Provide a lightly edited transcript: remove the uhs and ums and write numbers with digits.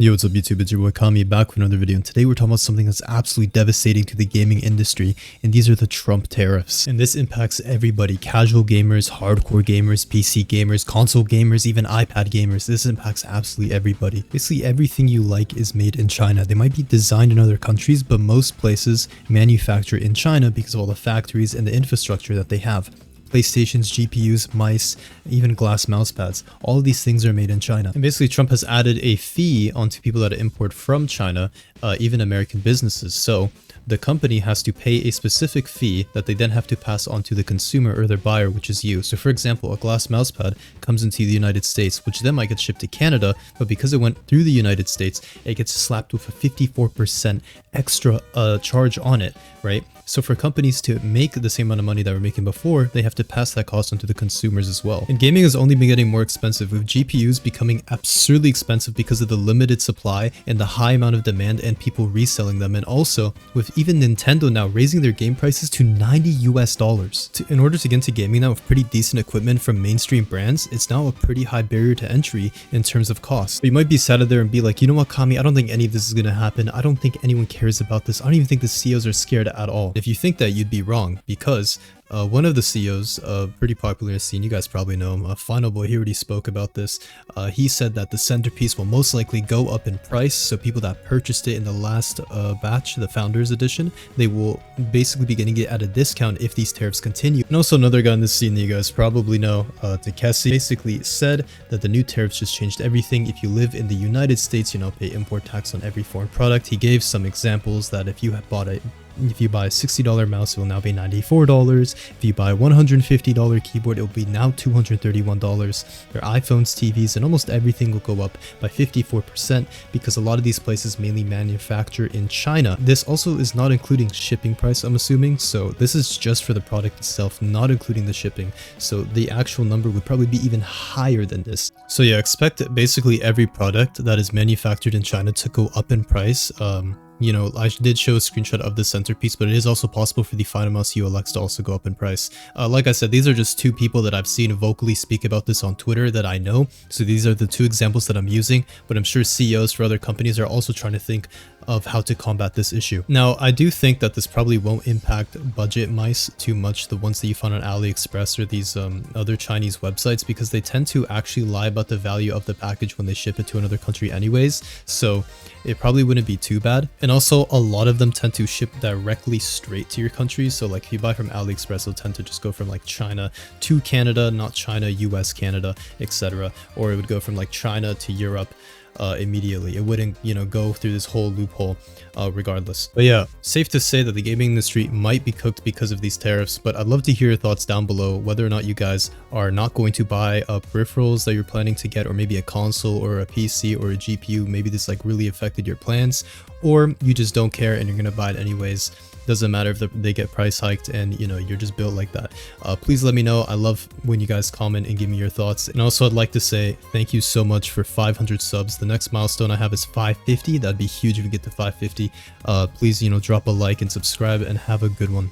Yo, what's up YouTube, it's your boy Kami back with another video, and today we're talking about something that's absolutely devastating to the gaming industry, and these are the Trump tariffs. And this impacts everybody: casual gamers, hardcore gamers, PC gamers, console gamers, even iPad gamers. This impacts absolutely everybody. Basically everything you like is made in China. They might be designed in other countries, but most places manufacture in China because of all the factories and the infrastructure that they have. PlayStations, GPUs, mice, even glass mouse pads. All of these things are made in China. And basically Trump has added a fee onto people that import from China, even American businesses. So the company has to pay a specific fee that they then have to pass on to the consumer or their buyer, which is you. So for example, a glass mousepad comes into the United States, which then might get shipped to Canada, but because it went through the United States, it gets slapped with a 54% extra charge on it, right? So for companies to make the same amount of money that we're making before, they have to pass that cost on to the consumers as well. And gaming has only been getting more expensive, with GPUs becoming absurdly expensive because of the limited supply and the high amount of demand and people reselling them. And also with even Nintendo now raising their game prices to $90 in order to get into gaming now with pretty decent equipment from mainstream brands. It's now a pretty high barrier to entry in terms of cost. But you might be sat there and be like, you know what, Kami, I don't think any of this is going to happen. I don't think anyone cares about this. I don't even think the CEOs are scared at all. If you think that, you'd be wrong, because one of the CEOs, pretty popular in the scene, you guys probably know him, Final Boy, he already spoke about this. He said that the centerpiece will most likely go up in price, so people that purchased it in the last batch, the Founders Edition, they will basically be getting it at a discount if these tariffs continue. And also another guy in this scene that you guys probably know, Takeshi, basically said that the new tariffs just changed everything. If you live in the United States, you now pay import tax on every foreign product. He gave some examples that if you buy a $60 mouse, it will now be $94. If you buy a $150 keyboard, it will be now $231. Your iPhones, TVs, and almost everything will go up by 54% because a lot of these places mainly manufacture in China. This also is not including shipping price, I'm assuming. So this is just for the product itself, not including the shipping. So the actual number would probably be even higher than this. So yeah, expect basically every product that is manufactured in China to go up in price. You know, I did show a screenshot of the centerpiece, but it is also possible for the finalmouse ULX to also go up in price. Like I said, these are just two people that I've seen vocally speak about this on Twitter that I know. So these are the two examples that I'm using, but I'm sure CEOs for other companies are also trying to think of how to combat this issue. Now, I do think that this probably won't impact budget mice too much, the ones that you find on AliExpress or these other Chinese websites, because they tend to actually lie about the value of the package when they ship it to another country anyways. So it probably wouldn't be too bad. And also a lot of them tend to ship directly straight to your country. So like if you buy from AliExpress, it'll tend to just go from like China to Canada, not China, US, Canada, etc. Or it would go from like China to Europe immediately. It wouldn't, you know, go through this whole loophole regardless. But yeah, safe to say that the gaming industry might be cooked because of these tariffs. But I'd love to hear your thoughts down below, whether or not you guys are not going to buy peripherals that you're planning to get, or maybe a console or a PC or a GPU. Maybe this like really affected your plans, or you just don't care and you're gonna buy it anyways. Doesn't matter if they get price hiked and, you know, you're just built like that. Please let me know. I love when you guys comment and give me your thoughts. And also I'd like to say thank you so much for 500 subs. The next milestone I have is 550. That'd be huge if we get to 550. Please, you know, drop a like and subscribe, and have a good one.